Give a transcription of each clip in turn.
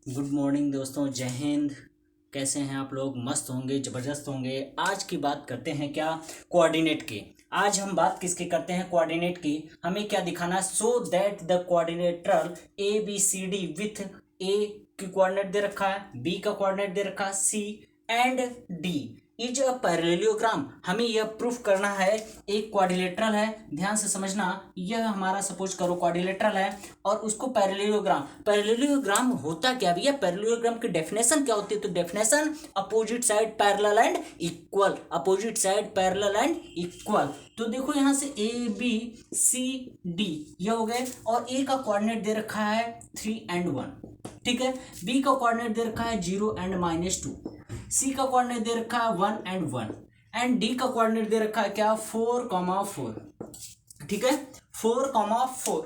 Good morning दोस्तों, जय हिंद। कैसे हैं आप लोग? मस्त होंगे, ज़बरदस्त होंगे। आज की बात करते हैं क्या? कोऑर्डिनेट की। आज हम बात किसकी करते हैं? कोऑर्डिनेट की। हमें क्या दिखाना है? So that the coordinator A B C D with A की कोऑर्डिनेट दे रखा है, बी का कोऑर्डिनेट दे रखा है, C and D is a parallelogram. हमें यह प्रूफ करना है। एक क्वाड्रिलेटरल है, ध्यान से समझना। यह हमारा सपोज करो क्वाड्रिलेटरल है और उसको पैरेललोग्राम। पैरेललोग्राम होता क्या भैया? पैरेललोग्राम की डेफिनेशन क्या होती है? तो definition opposite side parallel and equal. Opposite side parallel and equal. तो देखो यहां से ए बी सी डी ये हो गए और ए का कोऑर्डिनेट दे रखा है 3 and 1, ठीक है। बी का कोऑर्डिनेट दे रखा है 0 and -2। सी का कोऑर्डिनेट दे रखा है 1 and 1 एंड डी का कोऑर्डिनेट दे रखा है क्या? 4,4, ठीक है। 4,4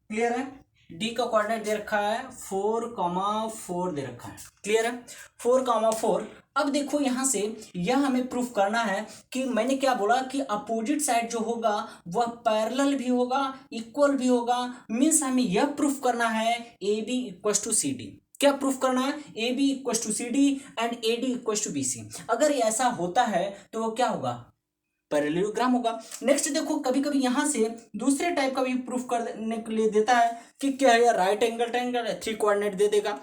क्लियर है। डी का कोऑर्डिनेट दे रखा है 4,4 दे रखा है, क्लियर है। 4,4। अब देखो यहां से यह हमें प्रूफ करना है कि मैंने क्या बोला कि अपोजिट साइड जो होगा वह पैरेलल भी होगा, इक्वल भी होगा। मीन्स हमें यह प्रूफ करना है A B equal to C D. क्या प्रूफ करना है? A B equal to C D and A D equal to B C. अगर ऐसा होता है तो वो क्या होगा? पैरेललोग्राम होगा। नेक्स्ट देखो, कभी कभी यहां से दूसरे टाइप का भी प्रूफ करने के लिए देता है कि क्या है, राइट एंगल ट्रायंगल है, 3 कोऑर्डिनेट दे देगा।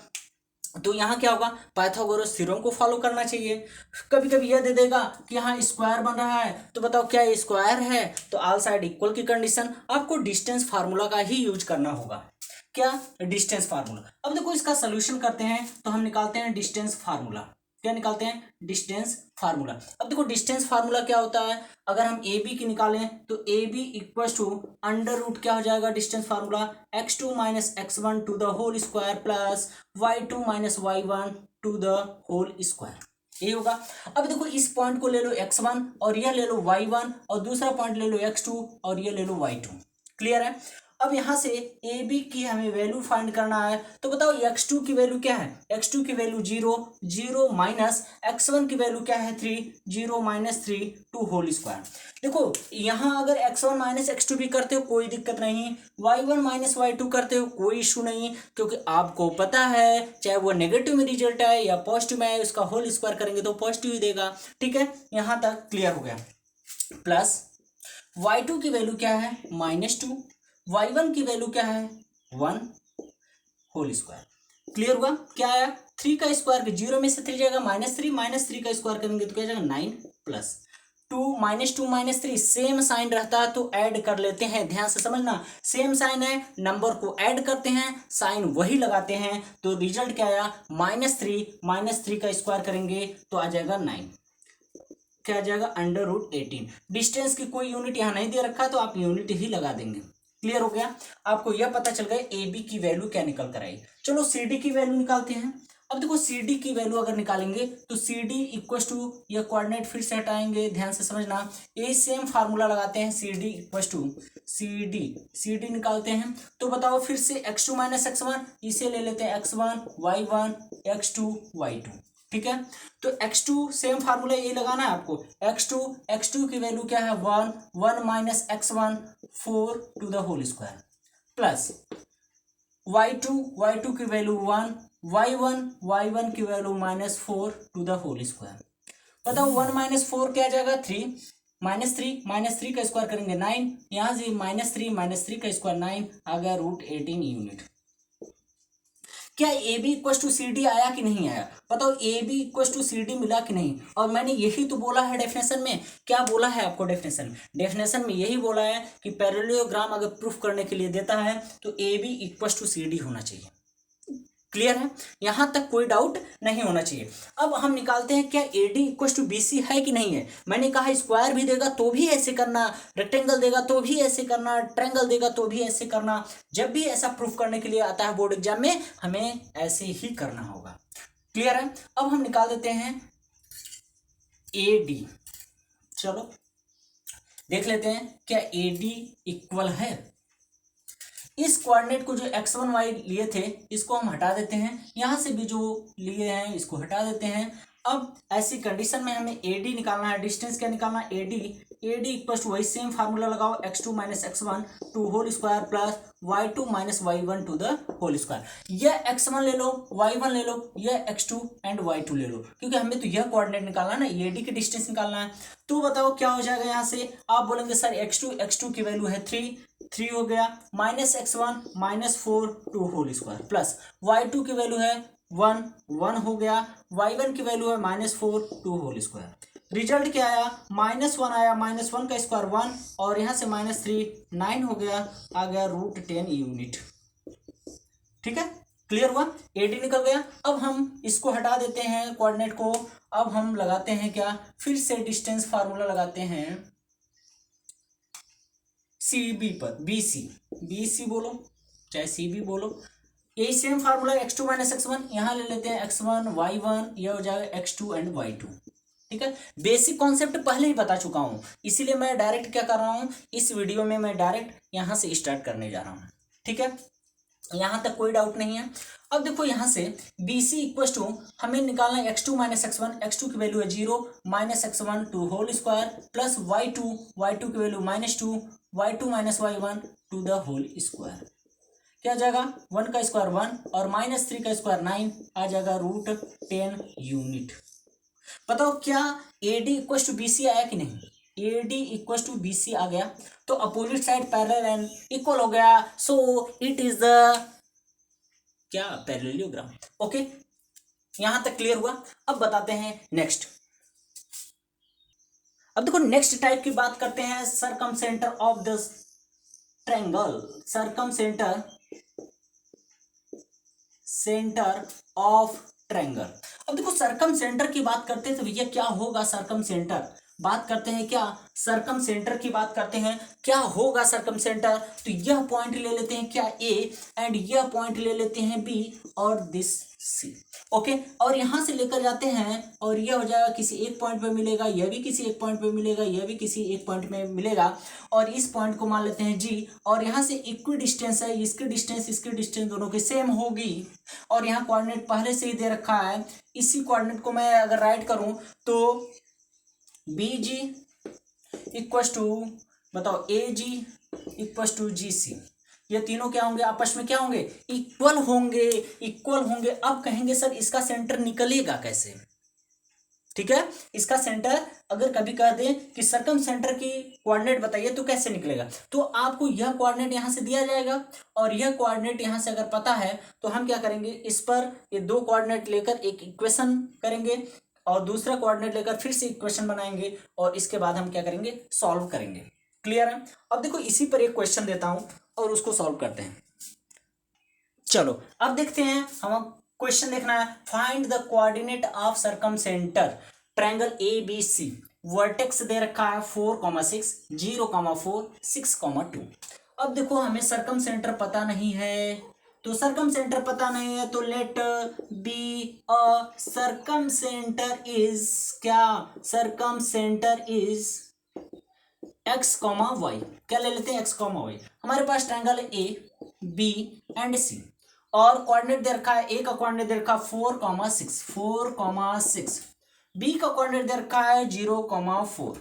तो यहाँ क्या होगा? पाइथागोरस थ्योरम को फॉलो करना चाहिए। कभी कभी यह दे देगा कि यहाँ स्क्वायर बन रहा है, तो बताओ क्या ये स्क्वायर है? तो ऑल साइड इक्वल की कंडीशन, आपको डिस्टेंस फार्मूला का ही यूज करना होगा। क्या? Distance formula. अब देखो इसका सोल्यूशन करते हैं तो हम निकालते हैं डिस्टेंस फार्मूला। क्या निकालते हैं? Distance formula. अब देखो डिस्टेंस फार्मूला क्या होता है? अगर हम ए बी की निकालें तो A B equal to under root क्या हो जाएगा? Distance formula x2 - x1 to the whole square plus y2 - y1 to the whole square. ये होगा। अब देखो इस पॉइंट को ले लो x1 और यह ले लो y1 और दूसरा पॉइंट ले लो x2 और यह ले लो y2। क्लियर है। अब यहां से ए बी की हमें वैल्यू फाइंड करना है, तो बताओ x2 की वैल्यू क्या है? x2 की वैल्यू 0, 0 माइनस x1 की वैल्यू क्या है? 3, 0 - 3 टू होल स्क्वायर। देखो यहां अगर x1 - x2 भी करते हो कोई दिक्कत नहीं, y1 - y2 करते हो कोई इशू नहीं, क्योंकि आपको पता है चाहे वो नेगेटिव में रिजल्ट है या पॉजिटिव में है, उसका होल स्क्वायर करेंगे तो पॉजिटिव ही देगा। ठीक है, यहां तक क्लियर हो गया। प्लस y2 की वैल्यू क्या है? -2। y1 की वैल्यू क्या है? 1 होल स्क्वायर। क्लियर हुआ? क्या आया? 3 का स्क्वायर, 0 में से 3 जाएगा -3, -3 का स्क्वायर करेंगे तो क्या जाएगा? 9 प्लस 2 -2 -3 सेम साइन रहता है तो ऐड कर लेते हैं। ध्यान से समझना, सेम साइन है, नंबर को ऐड करते हैं, साइन वही लगाते हैं, तो रिजल्ट क्या आया? -3 का स्क्वायर करेंगे तो आ जाएगा 9। क्या आ जाएगा? Under root 18। डिस्टेंस की कोई यूनिट यहाँ नहीं दे रखा है तो आप यूनिट ही लगा देंगे। क्लियर हो गया? आपको यह पता चल गया ए बी की वैल्यू क्या निकल कर आई। चलो सी डी की वैल्यू निकालते हैं। अब देखो सी डी की वैल्यू अगर निकालेंगे तो सी डी इक्वल टू, यह कोऑर्डिनेट फिर से हटाएंगे, ध्यान से समझना। ये सेम फार्मूला लगाते हैं, C D equal to C D निकालते हैं तो बताओ फिर से x2 - x1, इसे ले लेते हैं x1 y1 x2 y2। ठीक है, तो x2 सेम फार्मूला ये लगाना है आपको। x2 की वैल्यू क्या है? 1 minus x1 4 to the whole square plus y2 की वैल्यू 1, y1 की value -4 to the whole square. बताओ 1 - 4 क्या आ जाएगा? 3 -3 का स्क्वायर करेंगे 9, यहां से -3 का स्क्वायर 9 आ गया √18 यूनिट। क्या A B equal to C D आया कि नहीं आया? बताओ A B equal to C D मिला कि नहीं? और मैंने यही तो बोला है डेफिनेशन में। क्या बोला है आपको डेफिनेशन में? डेफिनेशन में यही बोला है कि पैरेललोग्राम अगर प्रूफ करने के लिए देता है तो A B equal to C D होना चाहिए। क्लियर है? यहां तक कोई डाउट नहीं होना चाहिए। अब हम निकालते हैं क्या A D equal to B C है कि नहीं है। मैंने कहा स्क्वायर भी देगा तो भी ऐसे करना, रेक्टेंगल देगा तो भी ऐसे करना, ट्रायंगल देगा तो भी ऐसे करना। जब भी ऐसा प्रूफ करने के लिए आता है बोर्ड एग्जाम में, हमें ऐसे ही करना होगा। क्लियर है? अब हम निकाल देते हैं ए डी। चलो देख लेते हैं क्या ए डी इक्वल है। इस कोऑर्डिनेट को जो x1 y लिए थे इसको हम हटा देते हैं, यहां से भी जो लिए हैं इसको हटा देते हैं अब ऐसी कंडीशन में हमें ए डी निकालना है, डिस्टेंस क्या निकालना है, ए डी इक्वल टू वही सेम फार्मूला लगाओ, x2 minus x1 to whole square plus y2 minus y1 to the whole square. यह x1 ले लो, y1 ले लो, यह x2 एंड y2 ले लो, क्योंकि हमें तो यह कोऑर्डिनेट निकालना है ना, ए डी की डिस्टेंस निकालना है। तो बताओ क्या हो जाएगा यहाँ से, आप बोलेंगे सर x2 की वैल्यू है 3 हो गया, minus x1 minus 4 to whole square plus y2 की वैल्यू है 1 हो गया, y1 की वैल्यू है -4 टू होल स्क्वायर। रिजल्ट क्या आया, -1 आया, -1 का स्क्वायर 1 और यहाँ से -3 9 हो गया, आ गया √10 यूनिट। ठीक है, क्लियर हुआ, एडी निकल गया। अब हम इसको हटा देते हैं कोऑर्डिनेट को, अब हम लगाते हैं क्या, फिर से डिस्टेंस फार्मूला लगाते हैं CB पर, BC बोलो चाहे CB बोलो, यही same formula x2 minus x1, यहाँ ले लेते हैं x1 y1, यह हो जाएगा x2 एंड y2। ठीक है, बेसिक कॉन्सेप्ट पहले ही बता चुका हूँ, इसीलिए मैं डायरेक्ट क्या कर रहा हूँ, इस वीडियो में मैं डायरेक्ट यहाँ से स्टार्ट करने जा रहा हूँ। ठीक है, यहाँ तक कोई डाउट नहीं है। अब देखो यहाँ से BC इक्वल टू हमें निकालना है x2 माइनस x1, x2 की वैल्यू है 0 minus x1 to whole square plus y2 की value -2 y2 minus y1 to the whole square. क्या जाएगा, 1 का स्क्वायर 1 और -3 का स्क्वायर 9, आ जाएगा √10 यूनिट। बताओ क्या AD इक्वल टू BC आया कि नहीं, AD इक्वल टू BC आ गया, तो opposite side parallel and equal हो गया, सो इट इज द क्या, पैरेललोग्राम। ओके, यहां तक क्लियर हुआ। अब बताते हैं नेक्स्ट। अब देखो नेक्स्ट टाइप की बात करते हैं, circumcentre of the triangle, circumcentre of triangle. अब देखो सरकम सेंटर की बात करते हैं तो भैया क्या होगा सरकम सेंटर, बात करते हैं क्या, सरकम सेंटर की बात करते हैं, क्या होगा सरकम सेंटर, तो यह पॉइंट ले लेते हैं क्या A एंड यह पॉइंट ले लेते हैं B और दिस C। ओके, और यहां से लेकर जाते हैं और यह हो जाएगा किसी एक पॉइंट पे मिलेगा, यह भी किसी एक पॉइंट पे मिलेगा, यह भी किसी एक पॉइंट में मिलेगा, और इस पॉइंट को मान लेते हैं G, और यहाँ से इक्वी डिस्टेंस है, इसकी डिस्टेंस दोनों की सेम होगी, और यहाँ कोऑर्डिनेट पहले से ही दे रखा है। इसी कोऑर्डिनेट को मैं अगर राइट करूं तो BG इक्वल टू बताओ AG इक्वल टू GC, ये तीनों क्या होंगे, आपस में क्या होंगे, इक्वल होंगे। अब कहेंगे सर इसका सेंटर निकलेगा कैसे, ठीक है, इसका सेंटर अगर कभी कह दें कि सरकम सेंटर की कोऑर्डिनेट बताइए तो कैसे निकलेगा, तो आपको यह कोऑर्डिनेट यहां से दिया जाएगा और यह कोऑर्डिनेट यहां से अगर पता है तो हम क्या करेंगे, इस पर ये दो कोऑर्डिनेट लेकर एक इक्वेशन करेंगे और दूसरा कोऑर्डिनेट लेकर फिर से इक्वेशन बनाएंगे और इसके बाद हम क्या करेंगे, सॉल्व करेंगे। क्लियर है। अब देखो इसी पर एक क्वेश्चन देता हूं और उसको सॉल्व करते हैं। चलो अब देखते हैं, हम क्वेश्चन देखना है, find the coordinate of circumcentre triangle ABC, vertex दे रखा है 4,6 0,4 6,2। अब देखो हमें सरकम सेंटर पता नहीं है, तो सरकम सेंटर पता नहीं है तो let be a circumcentre is क्या, circumcentre is x, y, क्या ले लेते हैं x, y। हमारे पास ट्रायंगल है A B एंड C और कोऑर्डिनेट दे रखा है, A का कोऑर्डिनेट दे रखा है 4,6 B का कोऑर्डिनेट दे रखा है 0,4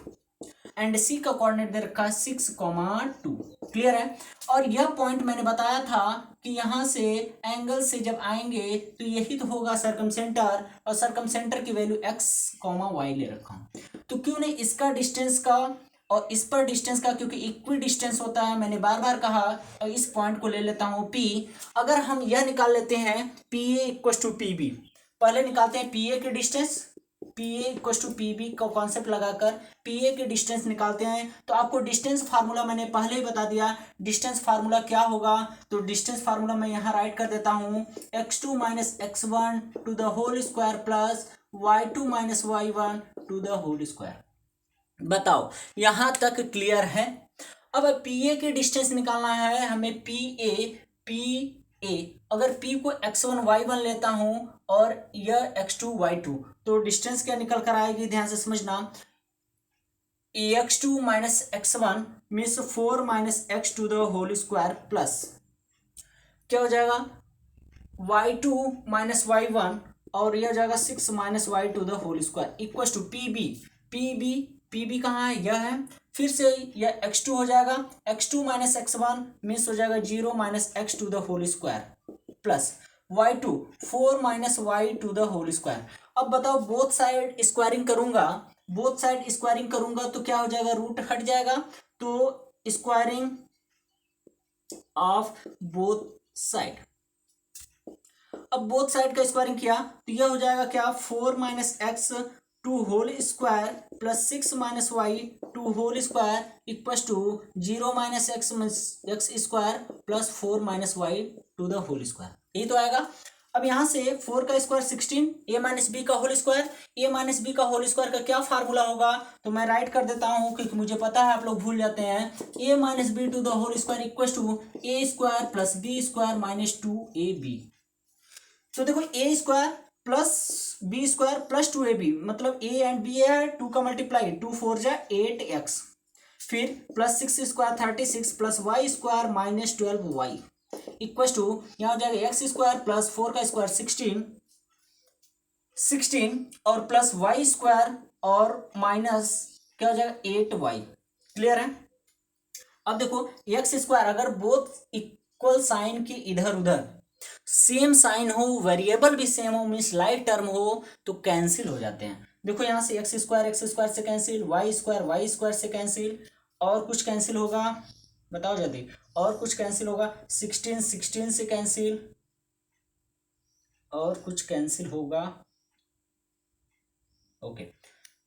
एंड C का कोऑर्डिनेट दे रखा है 6,2। क्लियर है। और यह पॉइंट मैंने बताया था कि यहां से एंगल से जब आएंगे तो यही तो होगा सरकम सेंटर, और सरकम सेंटर की वैल्यू x, y ले रखा हूं, तो क्यों नहीं इसका डिस्टेंस का और इस पर डिस्टेंस का, क्योंकि इक्वी डिस्टेंस होता है, मैंने बार बार कहा, और इस पॉइंट को ले लेता हूं P। अगर हम यह निकाल लेते हैं PA इक्वल टू PB, पहले निकालते हैं PA की distance, PA equal to PB का कॉन्सेप्ट लगाकर PA की डिस्टेंस निकालते हैं, तो आपको डिस्टेंस फार्मूला मैंने पहले ही बता दिया, डिस्टेंस फार्मूला क्या होगा, तो डिस्टेंस फार्मूला मैं यहाँ राइट कर देता हूँ, x2 minus x1 to the whole square plus y2 minus y1 to the whole square. बताओ यहां तक क्लियर है। अब PA की डिस्टेंस निकालना है हमें, PA अगर P को x1 y1 लेता हूं और यह x2 y2, तो डिस्टेंस क्या निकल कर आएगी, ध्यान से समझना, x2 minus x1 means 4 minus x to the whole square plus क्या हो जाएगा y2 माइनस y1 और यह हो जाएगा 6 minus y to the whole square equal to P B कहाँ है, यह है। फिर से यह x2 हो जाएगा, x2 माइनस x1 मीन्स हो जाएगा 0 minus x to the whole square plus y2 4 minus y to the whole square. अब बताओ बोथ साइड स्क्वायरिंग करूंगा, बोथ साइड स्क्वायरिंग करूंगा तो क्या हो जाएगा, रूट हट जाएगा, तो स्क्वायरिंग ऑफ बोथ साइड। अब बोथ साइड का स्क्वायरिंग किया तो यह हो जाएगा क्या, 4 minus x to whole square plus 6 minus y to whole square equal to 0 minus x square plus 4 minus y to the whole square, यही तो आएगा। अब यहां से 4 का स्क्वायर 16, ए माइनस बी का whole square, A minus B का whole square का क्या फार्मूला होगा, तो मैं राइट कर देता हूं क्योंकि मुझे पता है आप लोग भूल जाते हैं। A minus B to the whole square equal to A square plus B square minus 2ab। तो देखो A square plus B square plus 2ab मतलब ए एंड बी है, 2 का मल्टीप्लाई 2 4 जा 8x, फिर plus 6 square 36 plus y square minus 12y equal to यहाँ हो जाएगा एक्स स्क्वायर प्लस 4 का स्क्वायर 16 और प्लस वाई स्क्वायर और माइनस क्या हो जाएगा 8y। क्लियर है। अब देखो एक्स स्क्वायर अगर बोथ इक्वल साइन के इधर उधर सेम साइन हो, वेरिएबल भी सेम हो, मीन्स लाइक टर्म हो, तो कैंसिल हो जाते हैं। देखो यहाँ से एक्स स्क्वायर से कैंसिल, वाई स्क्वायर से कैंसिल, और कुछ कैंसिल होगा, बताओ जल्दी, और कुछ कैंसिल होगा, 16 से कैंसिल, और कुछ कैंसिल होगा। ओके,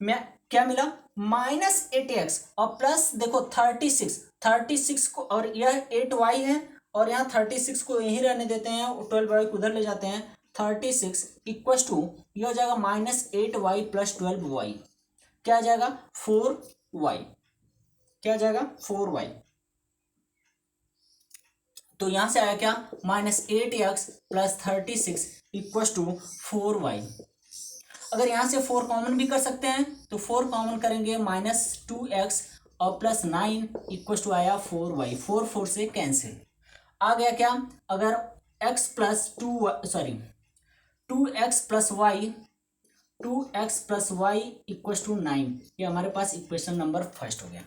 मैं क्या मिला, माइनस 8x और प्लस देखो 36 को, और यह 8y है और यहाँ 36 को यहीं रहने देते हैं, 12y को उधर ले जाते हैं, 36 इक्वल टू यह हो जाएगा माइनस 8y प्लस 12y, क्या आ जाएगा 4y, क्या आ जाएगा 4y। तो यहां से आया क्या, minus 8x plus 36 equal to 4y। अगर यहां से 4 कॉमन भी कर सकते हैं तो 4 कॉमन करेंगे, माइनस 2x और प्लस 9 इक्वल टू आया 4y, 4 से कैंसिल आ गया क्या, अगर x plus 2x plus y equal to 9, ये हमारे पास इक्वेशन नंबर फर्स्ट हो गया।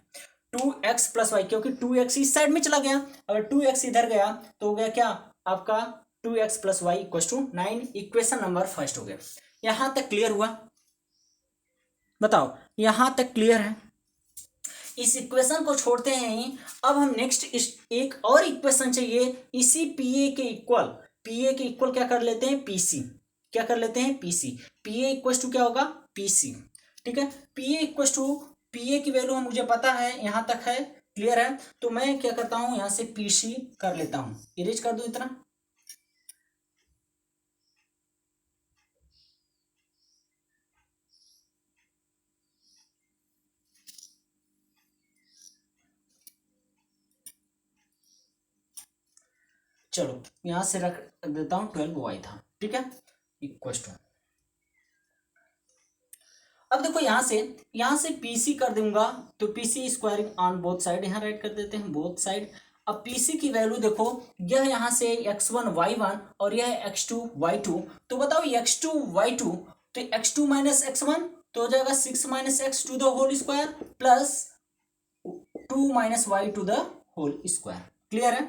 2x प्लस वाई, क्योंकि 2x इस साइड में चला गया, अगर 2x इधर गया तो हो गया क्या आपका 2x plus y equal to 9, equation number first हो गया। यहां तक क्लियर हुआ, बताओ यहां तक क्लियर है। इस इक्वेशन को छोड़ते हैं, अब हम नेक्स्ट एक और इक्वेशन चाहिए इसी पीए के इक्वल क्या कर लेते हैं, पीसी, क्या कर लेते हैं, पीसी। पीए इक्वल टू क्या होगा, पीसी, ठीक है। पीए इक्वल टू, पीए की वैल्यू मुझे पता है, यहां तक है, क्लियर है। तो मैं क्या करता हूं, यहां से पीसी कर लेता हूं, इरेज कर दूं इतना। चलो यहां से रख देता हूं, 12y था, ठीक है, इक्वल टू। अब देखो यहां से पीसी कर दूंगा तो PC squaring on both side, यहां राइट कर देते हैं बोथ साइड। अब पीसी की वैल्यू देखो, यह यहां से x1 y1 और यह x2 y2, तो बताओ x2 y2, तो x2 माइनस x1 तो हो जाएगा 6 minus x to the whole square plus 2 minus y to the whole square. Clear है,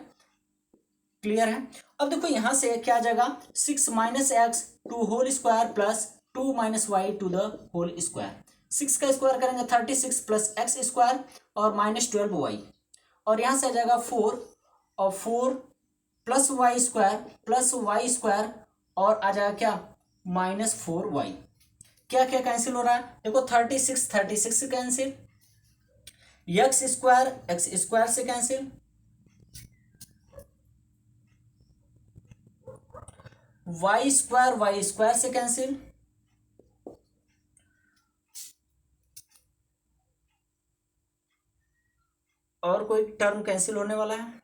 क्लियर है। अब देखो यहां से क्या आ जाएगा, 6 minus x to whole square plus 2 minus y to the whole square, 6 का स्क्वायर करेंगे 36 प्लस एक्स स्क्वायर और माइनस 12y, और यहां से आ जाएगा 4 और 4 प्लस वाई स्क्वायर और आ जाएगा क्या माइनस 4y। क्या क्या कैंसिल हो रहा है, देखो 36 से कैंसिल, एक्स स्क्वायर से कैंसिल, वाई स्क्वायर से कैंसिल, और कोई टर्म कैंसिल होने वाला है,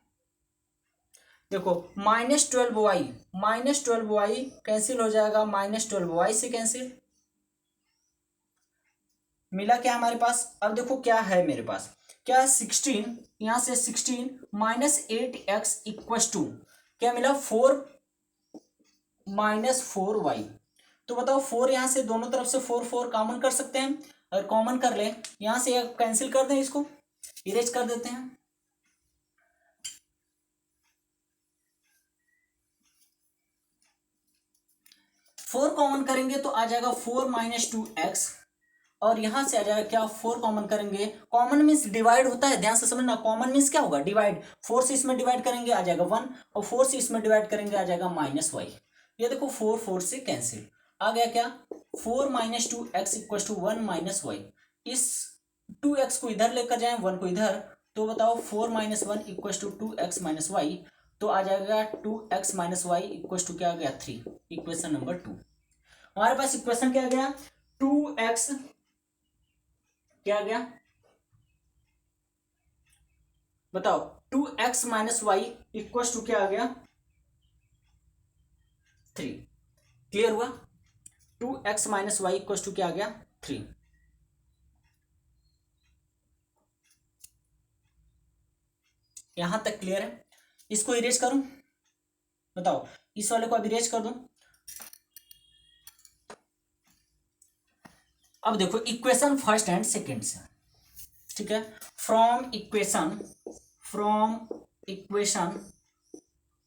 देखो माइनस 12y कैंसिल हो जाएगा, माइनस 12y से कैंसिल, मिला क्या हमारे पास। अब देखो क्या है मेरे पास, क्या है 16, यहां से 16 माइनस 8x इक्व टू क्या मिला 4 माइनस 4y, तो बताओ 4 यहाँ से दोनों तरफ से 4 4 कॉमन कर सकते हैं, अगर कॉमन कर ले यहाँ से कैंसिल कर दें, इसको इरेज कर देते हैं। 4 कॉमन करेंगे तो आ जाएगा 4 माइनस 2x, और यहां से आ जाएगा क्या, 4 कॉमन करेंगे, कॉमन मीन्स डिवाइड होता है, ध्यान से समझना, कॉमन मीन्स क्या होगा, डिवाइड। 4 से इसमें डिवाइड करेंगे आ जाएगा 1, और 4 से इसमें डिवाइड करेंगे आ जाएगा -y। ये देखो 4 4 से कैंसिल, आ गया क्या, 4 minus 2x equal to 1 -y। इस 2x को इधर लेकर जाए, 1 को इधर, तो बताओ 4 minus 1 equal to 2x minus y, तो आ जाएगा 2x minus Y equal to क्या आ गया, 3। इक्वेशन नंबर 2 हमारे पास इक्वेशन क्या आ गया, 2x क्या आ गया, बताओ 2x minus Y equal to क्या आ गया, 3। क्लियर हुआ, 2x minus Y equal to क्या आ गया, 3। यहां तक क्लियर है, इसको इरेज करूं, बताओ इस वाले को अब इरेज कर दूं। अब देखो इक्वेशन फर्स्ट एंड सेकंड से, ठीक है, from equation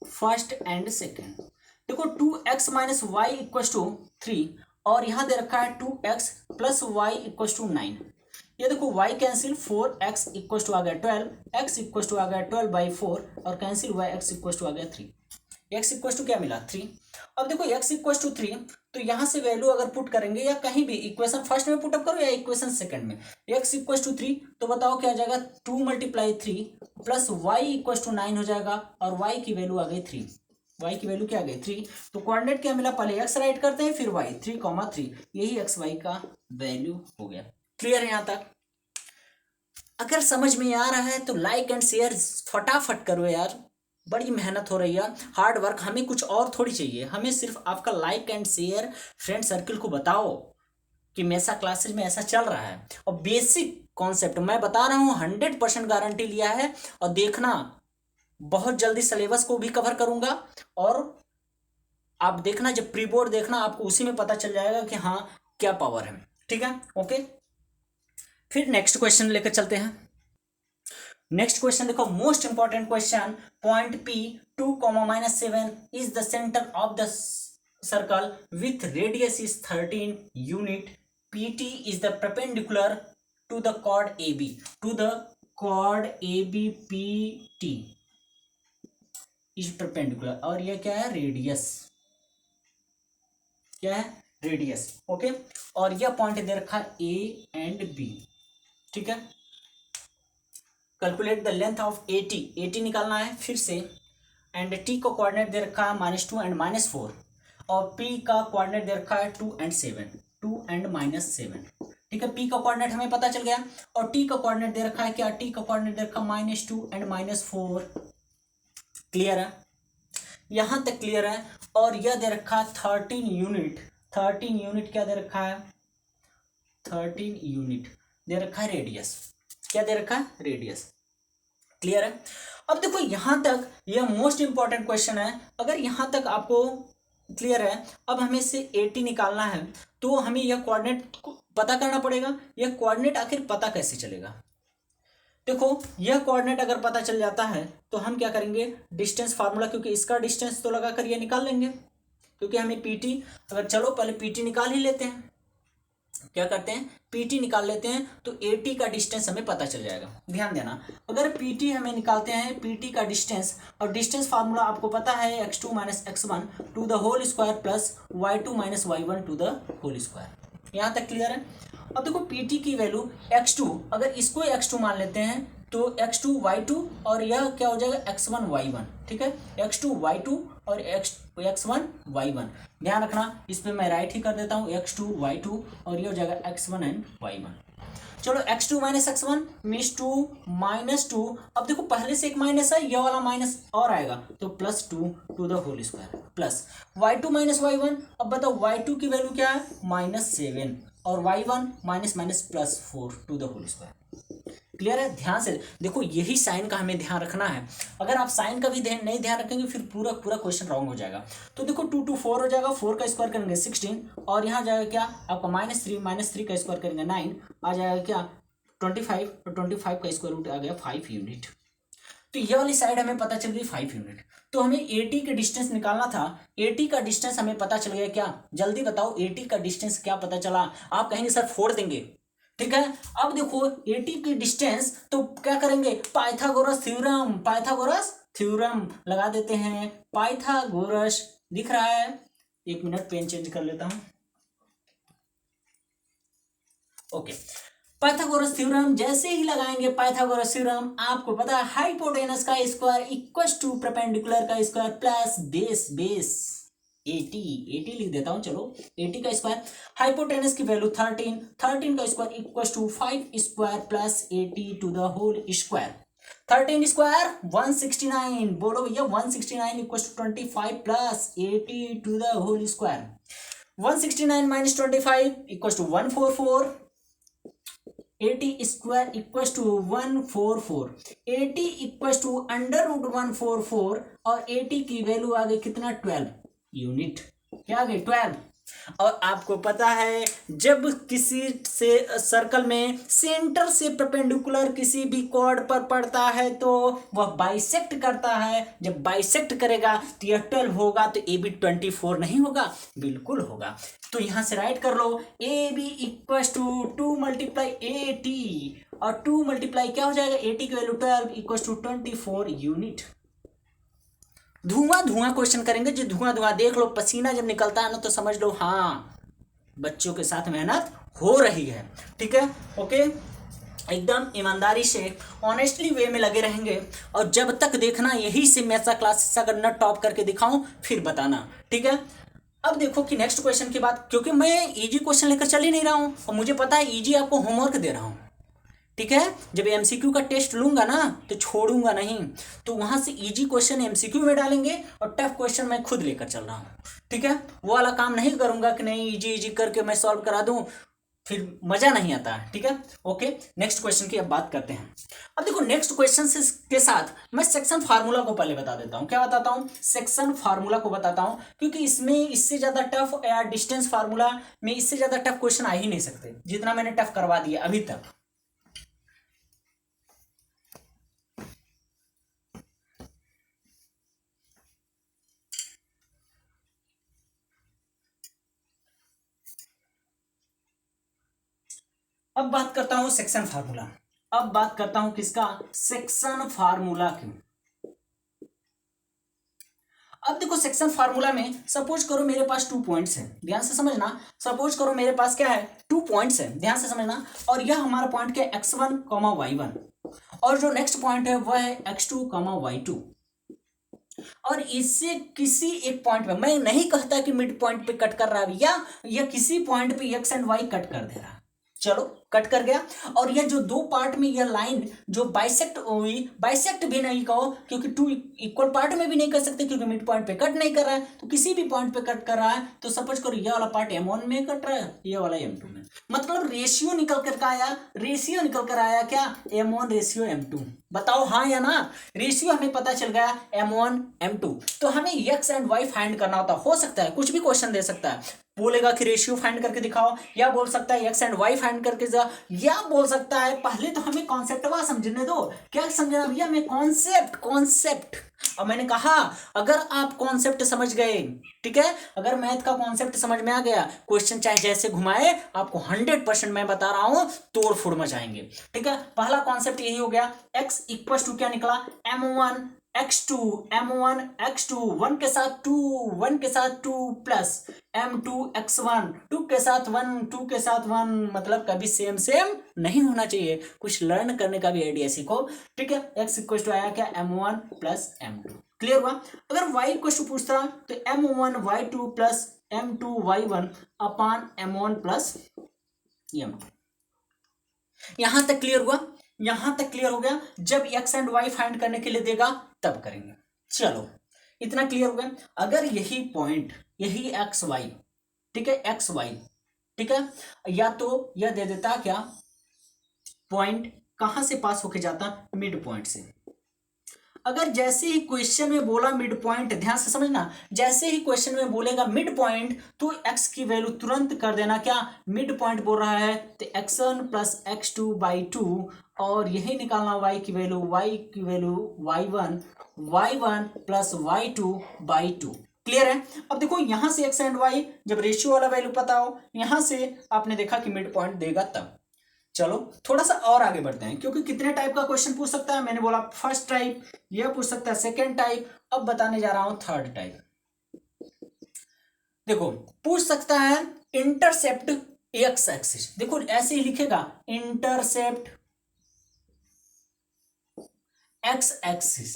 first and second, देखो 2x minus Y equal to 3, और यहां दे रखा है 2x plus y equal to 9। ये देखो y cancel, 4x equal to आ गया 12, x इक्वल टू आ गया 12/4, और कैंसिल हुआ x इक्वल टू आ गया 3, x इक्वल टू क्या मिला, 3। अब देखो x इक्वल टू 3, तो यहां से वैल्यू अगर पुट करेंगे, या कहीं भी इक्वेशन फर्स्ट में पुटअप करो या इक्वेशन सेकंड में, x इक्वल टू 3, तो बताओ क्या आ जाएगा, 2 × 3 प्लस y इक्वल टू 9 हो जाएगा, और y की वैल्यू आ गई 3, y की वैल्यू क्या आ गई 3। तो कोऑर्डिनेट क्या मिला, पहले x राइट करते हैं फिर y, 3, 3, यही x y का वैल्यू हो गया। क्लियर है यहां तक? अगर समझ में आ रहा है तो लाइक एंड शेयर फटाफट करो यार, बड़ी मेहनत हो रही है, हार्ड वर्क, हमें कुछ और थोड़ी चाहिए, हमें सिर्फ आपका like and share, friend circle को बताओ कि मेसा क्लासेज में ऐसा चल रहा है, और बेसिक कॉन्सेप्ट मैं बता रहा हूँ, 100% गारंटी लिया है। और देखना बहुत जल्दी सिलेबस को भी कवर करूंगा, और आप देखना जब प्री बोर्ड देखना, आपको उसी में पता चल जाएगा कि हाँ क्या पावर है, ठीक है, ओके। फिर नेक्स्ट क्वेश्चन लेकर चलते हैं। नेक्स्ट क्वेश्चन देखो, most important question, point P 2, -7 is the center of the circle with radius is 13 unit, PT is the perpendicular to the chord AB, to the chord AB, PT is perpendicular, और यह क्या है, radius, क्या है, radius, okay. और यह point दे रखा है A एंड B, ठीक है। Calculate the length of AT निकालना है फिर से, एंड T का कोऑर्डिनेट दे रखा है -2 एंड -4, और P का कोऑर्डिनेट दे रखा है 2 एंड 7, 2 एंड -7, ठीक है। P का कोऑर्डिनेट हमें पता चल गया, और T का कोऑर्डिनेट दे रखा है क्या, T का कोऑर्डिनेट दे रखा है -2 एंड -4। क्लियर है, यहां तक क्लियर है। और यह दे रखा है 13 यूनिट, 13 यूनिट क्या दे रखा है, 13 यूनिट दे रखा है रेडियस, क्या दे रखा है, रेडियस। क्लियर है। अब देखो यहां तक यह मोस्ट इंपॉर्टेंट क्वेश्चन है, अगर यहां तक आपको क्लियर है, अब हमें से AT निकालना है, तो हमें यह कोऑर्डिनेट पता करना पड़ेगा। यह कोऑर्डिनेट आखिर पता कैसे चलेगा, देखो यह कोऑर्डिनेट अगर पता चल जाता है तो हम क्या करेंगे, डिस्टेंस फार्मूला, क्योंकि इसका डिस्टेंस तो लगाकर ये निकाल लेंगे, क्योंकि हमें PT, अगर चलो पहले PT निकाल ही लेते हैं, क्या करते हैं, PT निकाल लेते हैं, तो AT का डिस्टेंस हमें पता चल जाएगा। ध्यान देना, अगर PT हमें निकालते हैं, PT का डिस्टेंस, और डिस्टेंस फार्मूला आपको पता है, x2 - x1 to the whole square plus y2 - y1 to the whole square. यहाँ तक क्लियर है। अब देखो PT की वैल्यू x2, अगर इसको x2 मान लेते हैं तो x2 y2, और यह क्या हो जाएगा, x1 y1, ठीक है, x2 y2 और x1 y1। ध्यान रखना, इस पे मैं राइट ही कर देता हूँ, x2 y2, और ये हो जाएगा x1 एंड y1। चलो x2 - x1 मीन्स 2 -2, अब देखो पहले से एक माइनस है, यह वाला माइनस और आएगा, तो +2 to the whole square, plus y2 - y1। अब बताओ y2 की वैल्यू क्या है, -7, और y1 -, +4 to the whole square. Clear है? ध्यान से देखो, यही साइन का हमें ध्यान रखना है। अगर आप साइन का भी नहीं ध्यान रखेंगे फिर पूरा पूरा क्वेश्चन रॉन्ग हो जाएगा। तो देखो 2 2 4 हो जाएगा, 4 का स्क्वायर करेंगे 16, और यहाँ जाएगा क्या आपका -3 का स्क्वायर करेंगे 9, आ जाएगा क्या 25, तो 25 का स्क्वायर रूट आ गया 5 यूनिट। तो ये वाली साइड हमें पता चल गई 5 यूनिट। तो हमें 80 का डिस्टेंस निकालना था। 80 का डिस्टेंस हमें पता चल गया क्या? जल्दी बताओ 80 का डिस्टेंस क्या पता चला? आप कहेंगे सर फोड़ देंगे, ठीक है। अब देखो 80 की डिस्टेंस, तो क्या करेंगे? पाइथागोरस थ्योरम लगा देते हैं। पाइथागोरस दिख रहा है? एक मिनट, पेन चेंज कर लेता हूं। ओके, पाइथागोरस थ्योरम जैसे ही लगाएंगे पाइथागोरस थ्योरम, आपको पता है हाइपोटेनस का स्क्वायर इक्वल्स टू परपेंडिकुलर का स्क्वायर प्लस बेस 80 लिख देता हूं, चलो 80 का स्क्वायर, हाइपोटेनस की वैल्यू 13 का square equals to 5 square plus 80 to the whole square. 13 square 169, बोलो भैया 169 equals to 25 plus 80 to the whole square. 169 minus 25 equals to 144। 80 square equals to 144, 80 equals to under root 144, और 80 की वैल्यू आ गई कितना? 12 unit. क्या आ गई? 12। और आपको पता है जब किसी से सर्कल में सेंटर से परपेंडिकुलर किसी भी कॉर्ड पर पड़ता है तो वह बाइसेक्ट करता है। जब बाइसेक्ट करेगा तो यह 12 होगा, तो ए बी 24 नहीं होगा? बिल्कुल होगा। तो यहां से राइट कर लो, A B equals to 2 multiply 80, और 2 मल्टीप्लाई क्या हो जाएगा? 80 की वैल्यू 12 इक्वल्स टू 24 यूनिट। धुआं क्वेश्चन करेंगे जो धुआं देख लो, पसीना जब निकलता है ना तो समझ लो हाँ बच्चों के साथ मेहनत हो रही है, ठीक है। ओके, एकदम ईमानदारी से ऑनेस्टली वे में लगे रहेंगे, और जब तक देखना यही से मैथ्स क्लासेस अगर न टॉप करके दिखाऊं फिर बताना, ठीक है। अब देखो कि नेक्स्ट क्वेश्चन की बात, क्योंकि मैं इजी क्वेश्चन लेकर चल ही नहीं रहा हूं और मुझे पता है इजी आपको होमवर्क दे रहा हूं, ठीक है। जब एमसीक्यू का टेस्ट लूंगा ना तो छोड़ूंगा नहीं, तो वहां से इजी क्वेश्चन एमसीक्यू में डालेंगे और टफ क्वेश्चन मैं खुद लेकर चल रहा हूँ, ठीक है। वो वाला काम नहीं करूंगा कि नहीं इजी करके मैं सॉल्व करा दूं, फिर मजा नहीं आता है, ठीक है। ओके, नेक्स्ट क्वेश्चन की अब बात करते हैं। अब देखो नेक्स्ट क्वेश्चन के साथ मैं सेक्शन फार्मूला को पहले बता देता हूँ। क्या बताता हूँ? सेक्शन फार्मूला को बताता हूँ, क्योंकि इसमें इससे ज्यादा टफ या डिस्टेंस फार्मूला में इससे ज्यादा टफ क्वेश्चन आ ही नहीं सकते जितना मैंने टफ करवा दिया अभी तक। अब बात करता हूं सेक्शन फार्मूला। अब बात करता हूं किसका? सेक्शन फार्मूला की। अब देखो सेक्शन फार्मूला में सपोज करो मेरे पास 2 पॉइंट्स हैं, ध्यान से समझना। सपोज करो मेरे पास क्या है? 2 पॉइंट्स हैं, ध्यान से समझना। और यह हमारा पॉइंट क्या? x1, y1, और जो नेक्स्ट पॉइंट है वह है x2, y2। और इससे किसी एक पॉइंट पे, मैं नहीं कहता कि मिड पॉइंट पे कट कर रहा है या किसी पॉइंट पे x एंड y कट कर दे रहा है, चलो कट कर गया। और ये जो दो पार्ट में यह लाइन जो बाइसेक्ट हुई, बाइसेक्ट भी नहीं कहो क्योंकि 2 इक्वल पार्ट में भी नहीं कर सकते क्योंकि मिड पॉइंट पे कट नहीं कर रहा है, तो किसी भी पॉइंट पे कट कर रहा है। तो सपोज करो ये वाला पार्ट M1 में कट रहा है, ये वाला M2 में, मतलब रेशियो निकल कर आया, रेशियो निकल कर आया क्या? M1 ratio M2। बताओ हाँ या ना? रेशियो हमें पता चल गया M1 M2। तो हमें x एंड y फाइंड करना होता, हो सकता है कुछ भी क्वेश्चन दे सकता है, बोलेगा कि रेशियो फाइंड करके दिखाओ, या बोल सकता है x एंड y फाइंड करके जा, या बोल सकता है पहले तो हमें कॉन्सेप्टवा समझने दो। क्या समझना भैया? मैं कॉन्सेप्ट। और मैंने कहा अगर आप कॉन्सेप्ट समझ गए, ठीक है, अगर मैथ का कॉन्सेप्ट समझ में आ गया, क्वेश्चन चाहे जैसे घुमाए आपको 100% मैं बता रहा हूं तोड़ फोड़ मचाएंगे, ठीक है। पहला कॉन्सेप्ट यही हो गया, x इक्वल टू क्या निकला? M1 x2, M1 x2, 1 के साथ 2, 1 के साथ 2 प्लस M2 x1, 2 के साथ 1, 2 के साथ 1, मतलब कभी सेम नहीं होना चाहिए, कुछ लर्न करने का भी आइडिया सीखो, ठीक है। x इक्वल टू आया क्या? M1 प्लस M2, क्लियर हुआ। अगर y इक्वल टू पूछता तो M1 y2 plus M2 y1 अपान M1 प्लस M2। यहां तक क्लियर हुआ? यहां तक क्लियर हो गया? जब x एंड y फाइंड करने के लिए देगा तब करेंगे। चलो इतना क्लियर हो गया। अगर यही पॉइंट, यही एक्स वाई, ठीक है, एक्स वाई, ठीक है, या तो यह दे देता क्या? पॉइंट कहाँ से पास होके जाता, मिड पॉइंट से। अगर जैसे ही क्वेश्चन में बोला मिड पॉइंट, ध्यान से समझना, जैसे ही क्वेश्चन में बोलेगा मिड पॉइंट तो x की वैल्यू तुरंत कर देना क्या, मिड पॉइंट बोल रहा है तो x1 प्लस x2/2 और यही निकालना y की value, y1 plus y2/2। Clear है। अब देखो यहां से x एंड y जब रेशियो वाला वैल्यू पता हो, यहां से आपने देखा कि मिड पॉइंट देगा तब। चलो थोड़ा सा और आगे बढ़ते हैं, क्योंकि कितने टाइप का क्वेश्चन पूछ सकता है, मैंने बोला फर्स्ट टाइप, यह पूछ सकता है सेकेंड टाइप, अब बताने जा रहा हूं थर्ड टाइप। देखो पूछ सकता है इंटरसेप्ट एक्स एक्सिस, देखो ऐसे ही लिखेगा इंटरसेप्ट एक्स एक्सिस,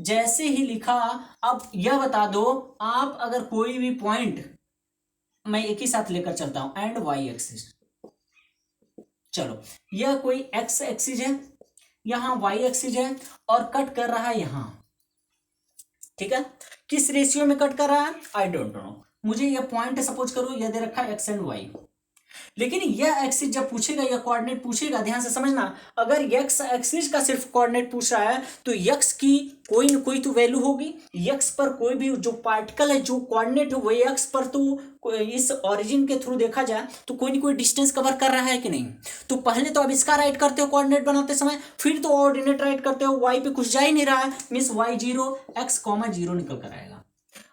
जैसे ही लिखा। अब यह बता दो आप अगर कोई भी पॉइंट, मैं एक ही साथ लेकर चलता हूं, एंड वाई एक्सिस, चलो यह कोई एक्स एक्सिस है, यहां वाई एक्सिस है और कट कर रहा है यहां, ठीक है। किस रेशियो में कट कर रहा है, आई डोंट नो, मुझे यह पॉइंट सपोज करो यह दे रखा है एक्स एंड वाई, लेकिन यह एक्सिस जब पूछेगा, यह कोऑर्डिनेट पूछेगा, ध्यान से समझना, अगर एक्स एक्सिस का सिर्फ कोऑर्डिनेट पूछ रहा है तो एक्स की कोई न कोई तो वैल्यू होगी, एक्स पर कोई भी जो पार्टिकल है, जो कोऑर्डिनेट है वही एक्स पर, तो इस ओरिजिन के थ्रू देखा जाए तो कोई न कोई डिस्टेंस कवर कर रहा है कि नहीं। तो पहले तो अब इसका राइट करते हो कोऑर्डिनेट बनाते समय, फिर तो ऑर्डिनेट राइट करते हो, वाई पे कुछ जा ही नहीं रहा है, मीन्स वाई 0 x,0 निकल कर आएगा।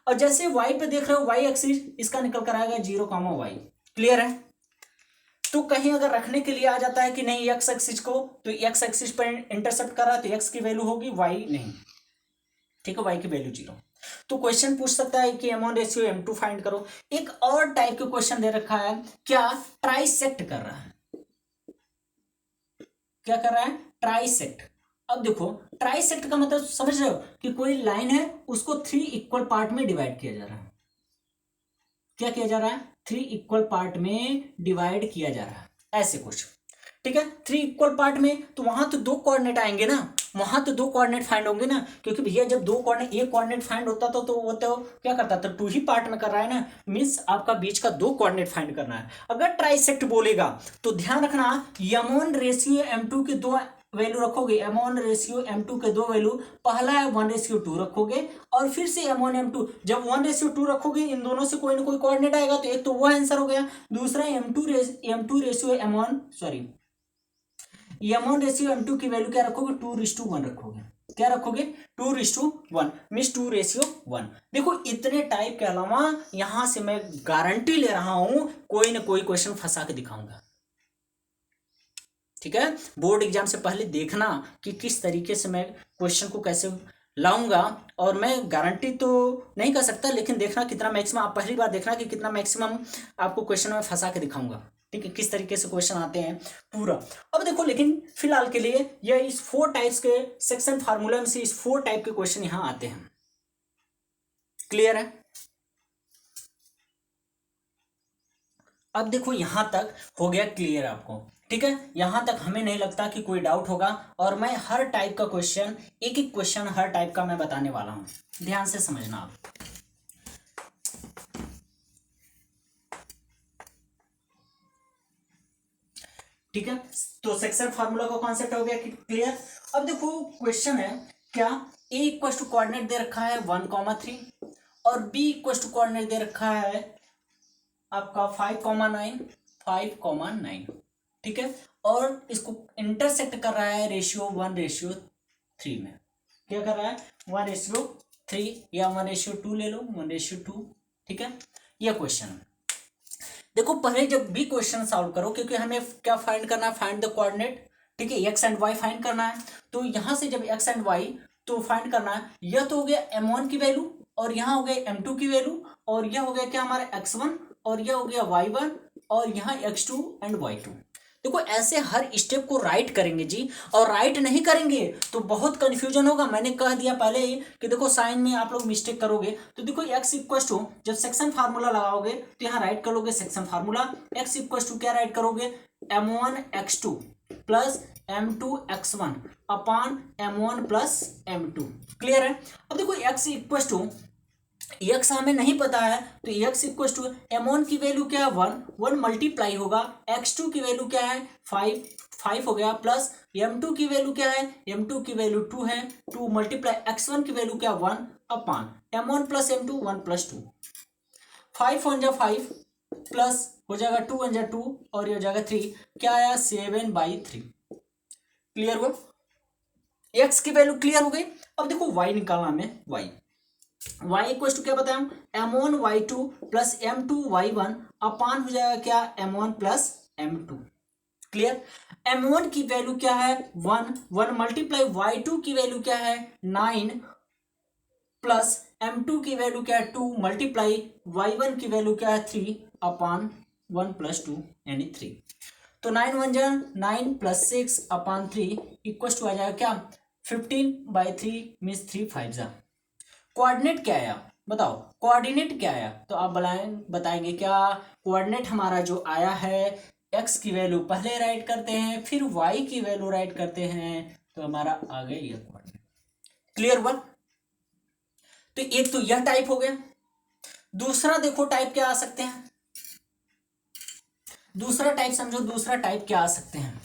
और जैसे वाई पे देख रहे हो वाई एक्सिस, इसका निकल कर आएगा 0,y। क्लियर है। तो कहीं अगर रखने के लिए आ जाता है कि नहीं एक्स एक्सिस को, तो एक्स एक्सिस पर इंटरसेप्ट कर रहा है तो एक्स की वैल्यू होगी, वाई नहीं, ठीक है, वाई की वैल्यू 0। तो क्वेश्चन पूछ सकता है कि M1 रेशियो M2 फाइंड करो। एक और टाइप के क्वेश्चन दे रखा है, क्या ट्राइसेक्ट कर रहा है, क्या कर रहा है, ट्राइसेक्ट। अब देखो ट्राइसेक्ट का मतलब समझ रहे हो कि कोई लाइन है उसको 3 इक्वल पार्ट में डिवाइड किया जा रहा है, क्या किया जा रहा है, 3 इक्वल पार्ट में डिवाइड किया जा रहा है, ऐसे कुछ, ठीक है। 3 इक्वल पार्ट में तो वहां तो 2 कोऑर्डिनेट आएंगे ना, वहां तो 2 कोऑर्डिनेट फाइंड होंगे ना, क्योंकि भैया जब 2 कोऑर्डिनेट, एक कोऑर्डिनेट फाइंड होता तो वो तो क्या करता था, 2 ही पार्ट में कर रहा है ना, मीन्स आपका बीच का 2 कोऑर्डिनेट फाइंड करना है। अगर ट्राइसेक्ट बोलेगा तो ध्यान रखना M1 रेशियो M2 के 2 वैल्यू रखोगे, M1 रेशियो M2 के 2 वैल्यू, पहला है 1:2 रखोगे और फिर से M1 M2, जब 1:2 रखोगे इन दोनों से कोई ना कोई कोऑर्डिनेट आएगा, तो एक तो वो आंसर हो गया, दूसरा M2 ratio M1 sorry M1 ratio M2 की वैल्यू क्या रखोगे, 2:1 रखोगे, क्या रखोगे, 2:1 मीन्स 2:1। देखो इतने टाइप के अलावा यहां से मैं गारंटी ले रहा हूं कोई ना कोई क्वेश्चन फंसा के दिखाऊंगा, ठीक है। बोर्ड एग्जाम से पहले देखना कि किस तरीके से मैं क्वेश्चन को कैसे लाऊंगा, और मैं गारंटी तो नहीं कर सकता, लेकिन देखना कितना मैक्सिमम, आप पहली बार देखना कि कितना मैक्सिमम आपको क्वेश्चन में फंसा के दिखाऊंगा, ठीक है, किस तरीके से क्वेश्चन आते हैं पूरा। अब देखो लेकिन फिलहाल के लिए यह इस 4 टाइप्स के सेक्शन फार्मूला में से इस 4 टाइप के क्वेश्चन यहां आते हैं। क्लियर है। अब देखो यहां तक हो गया क्लियर आपको, ठीक है, यहां तक हमें नहीं लगता कि कोई डाउट होगा, और मैं हर टाइप का क्वेश्चन, एक एक क्वेश्चन हर टाइप का मैं बताने वाला हूं, ध्यान से समझना आप। ठीक है, तो सेक्शन फार्मूला का कॉन्सेप्ट हो गया कि क्लियर। अब देखो क्वेश्चन है क्या, a इक्वल टू कोऑर्डिनेट दे रखा है 1,3 और b इक्वल टू कोऑर्डिनेट दे रखा है आपका 5,9, ठीक है, और इसको इंटरसेक्ट कर रहा है रेशियो 1:3 में, क्या कर रहा है 1:3 या 1:2 ले लो, 1:2, ठीक है। यह क्वेश्चन देखो, पहले जब भी क्वेश्चन सॉल्व करो, क्योंकि हमें क्या फाइंड करना है, फाइंड द कोऑर्डिनेट, ठीक है, एक्स एंड वाई फाइंड करना है। तो यहां से जब एक्स एंड वाई तो फाइंड करना है, यह तो हो गया M1 की वैल्यू, और यहाँ हो गया M2 की वैल्यू, और यह हो गया क्या हमारा X1, और यह हो गया Y1, और यहाँ X2 एंड Y2। देखो ऐसे हर स्टेप को राइट करेंगे जी, और राइट नहीं करेंगे तो बहुत कंफ्यूजन होगा। मैंने कह दिया पहले ही कि देखो साइन में आप लोग मिस्टेक करोगे, तो देखो x इक्वल टू, जब सेक्शन फार्मूला लगाओगे तो यहाँ राइट करोगे section formula, x equal to क्या राइट करोगे, M1 X2 plus M2 X1 अपान M1 प्लस M2। क्लियर है। अब देखो x इक्वल टू एक्स हमें नहीं पता है, तो एक्स इक्वल टू m1 की वैल्यू क्या है 1 मल्टीप्लाई होगा, x2 की वैल्यू क्या है 5 हो गया, प्लस m2 की वैल्यू क्या है, m2 की वैल्यू 2 है, 2 मल्टीप्लाई x1 की वैल्यू क्या 1 अपान m1 plus m2 1 plus 2, 5 one जा 5 प्लस हो जाएगा 2 वन जा 2 और ये हो जाएगा 3, क्या आया 7/3। क्लियर हुआ, x की वैल्यू क्लियर हो गई। अब देखो y निकालना हमें, y इक्वल टू क्या बताया हम, m1 y2 plus m2 y1 अपान हो जाएगा क्या m1 plus m2। Clear, m1 की वैल्यू क्या है 1 मल्टीप्लाई y2 की वैल्यू क्या है 9 प्लस m2 की वैल्यू क्या है 2 मल्टीप्लाई y1 की वैल्यू क्या है 3 अपान 1 प्लस 2 यानी 3। तो 9 वन जा 9 प्लस 6 अपान 3 इक्वल टू आ जाएगा क्या 15/3 मीन्स 3 5 जा। कोऑर्डिनेट क्या आया बताओ, कोऑर्डिनेट क्या आया, तो आप बताएंगे क्या, कोऑर्डिनेट हमारा जो आया है x की वैल्यू पहले राइट करते हैं फिर y की वैल्यू राइट करते हैं, तो हमारा आ गया ये कोऑर्डिनेट। क्लियर हुआ, तो एक तो यह टाइप हो गया। दूसरा देखो टाइप क्या आ सकते हैं, दूसरा टाइप समझो, दूसरा टाइप क्या आ सकते हैं,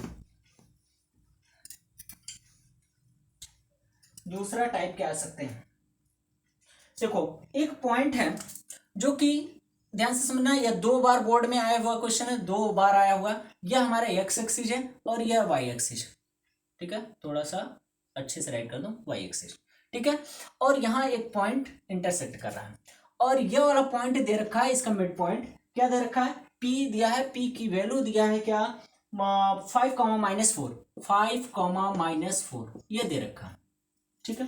दूसरा टाइप क्या आ सकते हैं। देखो एक पॉइंट है जो कि ध्यान से समझना, यह 2 बार बोर्ड में आया हुआ क्वेश्चन है, 2 बार आया हुआ, यह हमारा एक्स एक्सिस है और यह वाई एक्सिस है। ठीक है, थोड़ा सा अच्छे से राइट कर दो, वाई एक्सिस। ठीक है, और यहाँ एक पॉइंट इंटरसेक्ट कर रहा है और यह वाला पॉइंट दे रखा है, इसका मिड पॉइंट क्या दे रखा है, पी दिया है, पी की वैल्यू दिया है क्या 5,-4 5,-4 ये दे रखा है। ठीक है,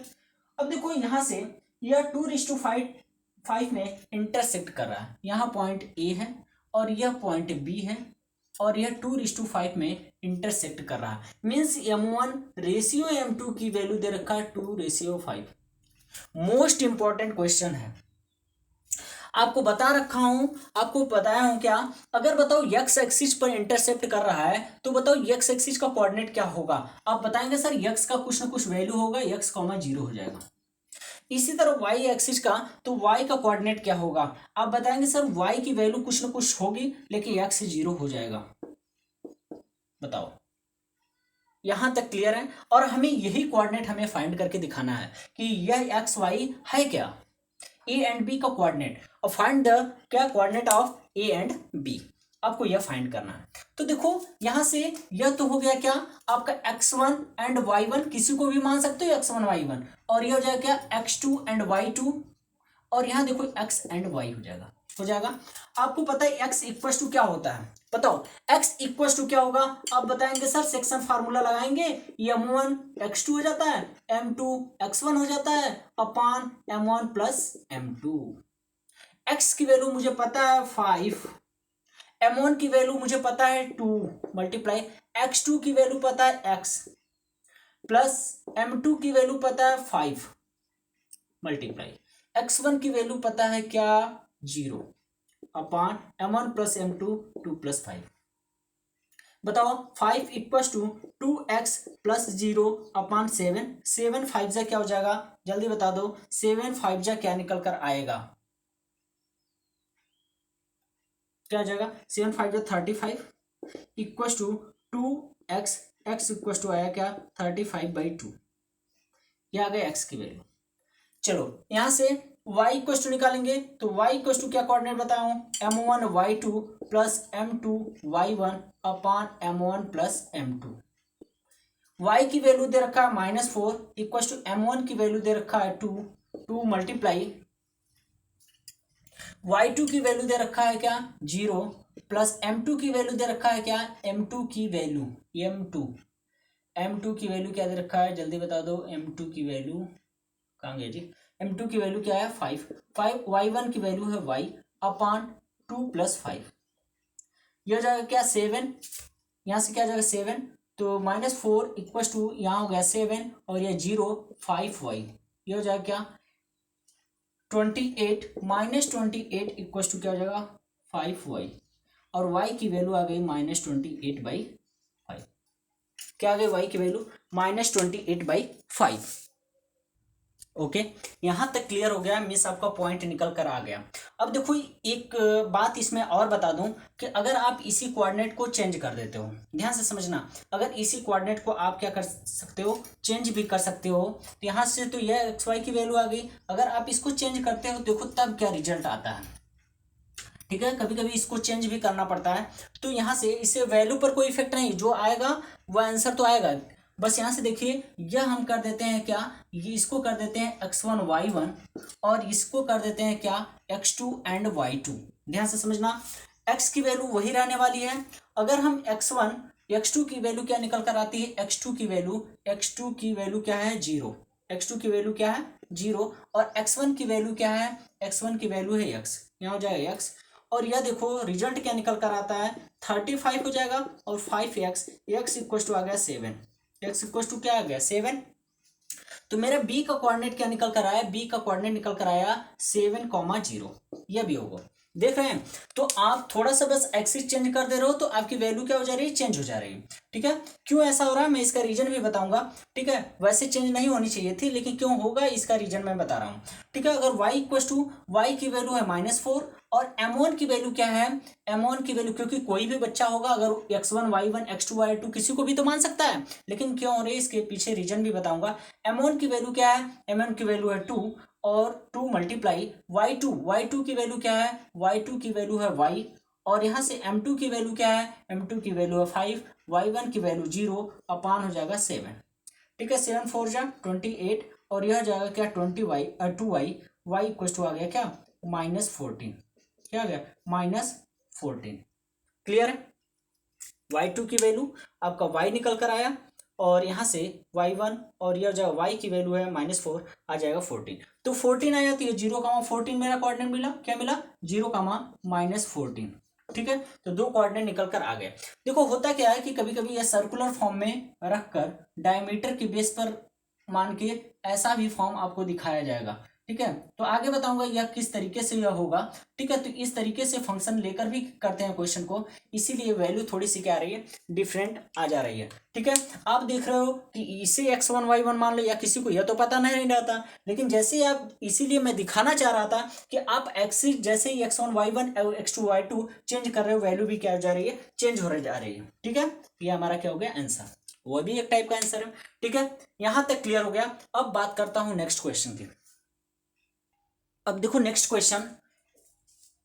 अब देखो यहां से यह 2:5 में इंटरसेक्ट कर रहा है, यहाँ पॉइंट ए है और यह पॉइंट बी है और यह 2:5 में इंटरसेक्ट कर रहा है, मीन्स m1 रेशियो m2 की वैल्यू दे रखा है 2:5। मोस्ट इंपॉर्टेंट क्वेश्चन है, आपको बता रखा हूं, आपको बताया हूं क्या, अगर बताओ x एक्सिस पर इंटरसेप्ट कर रहा है तो बताओ x एक्सिस का कोऑर्डिनेट क्या होगा, आप बताएंगे सर x का कुछ ना कुछ वैल्यू होगा, x, 0 हो जाएगा। इसी तरह y एक्सिस का, तो y का कोऑर्डिनेट क्या होगा, आप बताएंगे सर y की वैल्यू कुछ ना कुछ होगी लेकिन x 0 हो जाएगा। बताओ, यहां तक क्लियर है, और हमें यही कोऑर्डिनेट हमें फाइंड करके दिखाना है कि यह एक्स वाई है क्या, ए एंड बी का कोऑर्डिनेट, और फाइंड द क्या coordinate of A and B, आपको यह फाइंड करना है। तो देखो यहां से यह तो हो गया क्या आपका x1 एंड y1, किसी को भी मान सकते हो x1 y1, और यह हो जाएगा क्या x2 एंड y2, और यहां देखो x एंड y हो जाएगा। आपको पता है x इक्वल टू क्या होता है, बताओ x इक्वल टू क्या होगा, आप बताएंगे सर सेक्शन फार्मूला लगाएंगे, m1 x2 हो जाता है, m2 x1 हो जाता है अपान m1 प्लस m2। x की वैल्यू मुझे पता है 5, m1 की वैल्यू मुझे पता है 2 मल्टीप्लाई x2 की वैल्यू पता है x प्लस m2 की वैल्यू पता है 5 मल्टीप्लाई x1 की वैल्यू पता है क्या 0 अपान m1 प्लस m2 2 प्लस 5। बताओ 5 इक्वल टू 2x प्लस 0 अपान 7, 7 5 जा क्या हो जाएगा, जल्दी बता दो, 7 5 जा क्या निकल कर आएगा, क्या आ जाएगा 7 5 जा 35 equal to 2x, x equal to आया क्या 35/2, यह आ गया x की वैल्यू। चलो यहां से y इक्वल टू निकालेंगे, तो y इक्वल टू क्या कोऑर्डिनेट बताया हूं, m1 y2 plus m2 y1 अपान m1 प्लस m2। y की वैल्यू दे रखा है -4 इक्वल टू m1 की वैल्यू दे रखा है 2, 2 मल्टीप्लाई y2 की वैल्यू दे रखा है क्या 0 प्लस m2 की वैल्यू दे रखा है क्या m2 की वैल्यू m2 की वैल्यू क्या दे रखा है, जल्दी बता दो, m2 की वैल्यू कहाँ गया जी, m2 की वैल्यू क्या है 5 y1 की वैल्यू है y अपान 2 प्लस 5, ये हो जाएगा क्या 7, यहाँ से क्या हो जाएगा 7, तो -4 इक्वल टू यहाँ हो गया 7 और ये 0 5y, ये हो जाएगा क्या 28 -28 इक्वल टू क्या हो जाएगा 5y, और y की वैल्यू आ गई -28/5, क्या आ गई y की वैल्यू -28/5। ओके, यहाँ तक क्लियर हो गया, मिस आपका पॉइंट निकल कर आ गया। अब देखो एक बात इसमें और बता दूं कि अगर आप इसी कोऑर्डिनेट को चेंज कर देते हो, ध्यान से समझना, अगर इसी कोऑर्डिनेट को आप क्या कर सकते हो, चेंज भी कर सकते हो। तो यहाँ से तो यह एक्स वाई की वैल्यू आ गई, अगर आप इसको चेंज करते हो देखो तब क्या रिजल्ट आता है। ठीक है, कभी कभी इसको चेंज भी करना पड़ता है। तो यहाँ से इससे वैल्यू पर कोई इफेक्ट नहीं, जो आएगा वो आंसर तो आएगा। बस यहाँ से देखिए, यह हम कर देते हैं क्या, ये इसको कर देते हैं x1 y1 और इसको कर देते हैं क्या x2 एंड y2। ध्यान से समझना, x की वैल्यू वही रहने वाली है। अगर हम x1 x2 की वैल्यू क्या निकल कर आती है, x2 की वैल्यू क्या है 0, x2 की वैल्यू क्या है 0, और x1 की वैल्यू क्या है, x1 की वैल्यू है x, यहाँ हो जाएगा x। और यह देखो रिजल्ट क्या निकल कर आता है 35 हो जाएगा और 5x, x इक्वल टू आ गया 7, x इक्वल टू क्या आ गया 7। तो मेरा b का कोऑर्डिनेट क्या निकल कर आया, b का कोऑर्डिनेट निकल कर आया 7,0, यह भी होगा। देख रहे हैं, तो आप थोड़ा सा बस एक्सिस चेंज कर दे रहे हो तो आपकी वैल्यू क्या हो जा रही है, चेंज हो जा रही है। ठीक है, क्यों ऐसा हो रहा है मैं इसका रीजन भी बताऊंगा। ठीक है, वैसे चेंज नहीं होनी चाहिए थी, लेकिन क्यों होगा इसका रीजन मैं बता रहा हूँ। ठीक है, अगर y इक्वल टू वाई की वैल्यू है -4 और m1 की वैल्यू क्या है, m1 की वैल्यू, क्योंकि कोई भी बच्चा होगा अगर x1 y1 x2 y2 किसी को भी तो मान सकता है, लेकिन क्यों हो रही है इसके पीछे रीजन भी बताऊंगा। m1 की वैल्यू क्या है, m1 की वैल्यू है 2 और 2 मल्टीप्लाई y2 की वैल्यू क्या है, y2 की वैल्यू है y, और यहाँ से m2 की वैल्यू क्या है, m2 की वैल्यू है 5, y1 की वैल्यू 0 अपान हो जाएगा 7। ठीक है, 7 4 जा 28 और यह जाएगा क्या 20y 2y, y equal to आ गया क्या -14, क्या आ गया -14। क्लियर है, y2 की वैल्यू आपका y निकल कर आया और यहाँ से y1 और यह जो y की वैल्यू है -4 आ जाएगा 14। तो 14 आ जाती है 0,14 मेरा कोऑर्डिनेट मिला, क्या मिला 0,-14। ठीक है, तो दो कोऑर्डिनेट निकल कर आ गए। देखो होता क्या है कि कभी कभी यह सर्कुलर फॉर्म में रखकर डायमीटर के बेस पर मान के ऐसा भी फॉर्म आपको दिखाया जाएगा। ठीक है, तो आगे बताऊंगा यह किस तरीके से यह होगा। ठीक है, तो इस तरीके से फंक्शन लेकर भी करते हैं क्वेश्चन को, इसीलिए वैल्यू थोड़ी सी क्या आ रही है, डिफरेंट आ जा रही है। ठीक है, आप देख रहे हो कि इसे x1 y1 मान लो, या किसी को यह तो पता नहीं रहता, लेकिन जैसे आप, इसीलिए मैं दिखाना चाह रहा था कि आप एक्सिस जैसे ही x1 y1 और x2 y2 चेंज कर रहे हो, वैल्यू भी क्या हो जा रही है, चेंज हो जा रही है। ठीक है, ये हमारा क्या हो गया आंसर, वो भी एक टाइप का आंसर है। ठीक है, यहां तक क्लियर हो गया। अब बात करता हूं नेक्स्ट क्वेश्चन की। अब देखो नेक्स्ट क्वेश्चन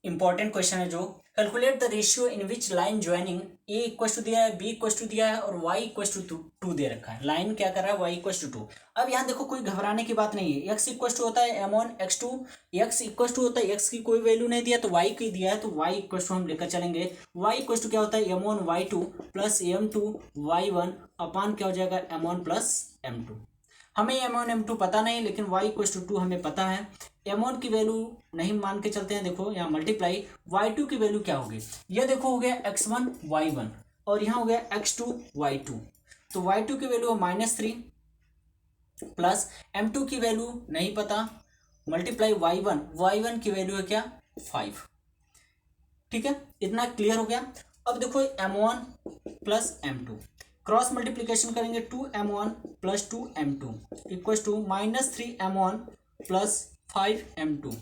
इंपॉर्टेंट क्वेश्चन है, जो calculate the ratio in which line joining A equal to दिया है, बी इक्वल टू दिया है और वाई इक्वल टू 2 दे रखा है। लाइन क्या कर रहा है, वाई इक्वल टू 2। अब यहाँ देखो कोई घबराने की बात नहीं है, एक्स इक्वल टू होता है m1 x2, x equal to होता है एक्स की कोई वैल्यू नहीं दिया तो वाई की दिया है, तो वाई इक्वल टू हम लेकर चलेंगे। वाई इक्वल टू क्या होता है m1 y2 plus m2 y1 अपान क्या हो जाएगा m1 प्लस m2। हमें m1 m2 पता नहीं, लेकिन y इक्वल टू 2 हमें पता है। m1 की वैल्यू नहीं मान के चलते हैं, देखो यहाँ मल्टीप्लाई y2 की वैल्यू क्या होगी, ये देखो हो गया x1 y1 और यहाँ हो गया x2 y2। तो y2 की वैल्यू -3 प्लस m2 की वैल्यू नहीं पता, मल्टीप्लाई y1 की वैल्यू है क्या 5। ठीक है, इतना क्लियर हो गया। अब देखो m1 plus m2 cross multiplication करेंगे, 2m1 plus 2m2 equal to -3m1 plus 5m2।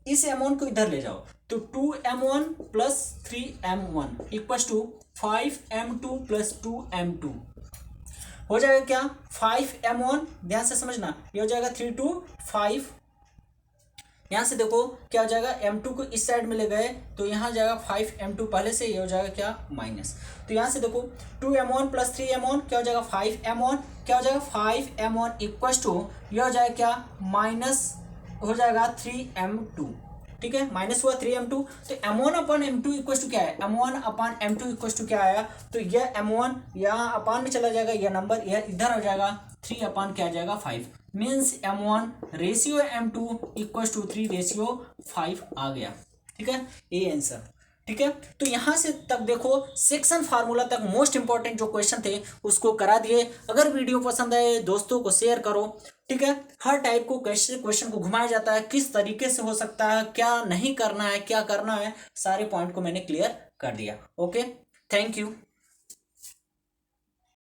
इस m1 को इधर ले जाओ तो 2m1 plus 3m1 equal to 5m2 plus 2m2 हो जाएगा क्या 5m1। ध्यान से समझना, ये हो जाएगा 3 2 5। यहाँ से देखो क्या हो जाएगा, m2 को इस साइड में ले गए तो यहाँ जाएगा 5m2 पहले से, ये हो जाएगा क्या माइनस। तो यहाँ से देखो 2m1 प्लस 3m1 क्या हो जाएगा 5m1, क्या हो जाएगा 5m1 इक्वल टू यह हो जाएगा क्या माइनस हो जाएगा 3m2। ठीक है, माइनस हुआ 3m2, तो m1 upon m2 equal to क्या है, m1 upon m2 equal to क्या आया, तो यह m1 यहाँ अपान में चला जाएगा, यह नंबर यह इधर हो जाएगा 3 अपान क्या आ जाएगा 5, means m1 ratio m2 equal to 3 ratio 5 आ गया। ठीक है, ये आंसर। ठीक है, तो यहाँ से तक देखो सेक्शन फार्मूला तक मोस्ट इंपॉर्टेंट जो क्वेश्चन थे उसको करा दिए। अगर वीडियो पसंद आए दोस्तों को शेयर करो। ठीक है, हर टाइप को कैसे क्वेश्चन को घुमाया जाता है, किस तरीके से हो सकता है, क्या नहीं करना है, क्या करना है, सारे पॉइंट को मैंने क्लियर कर दिया। Okay, thank you.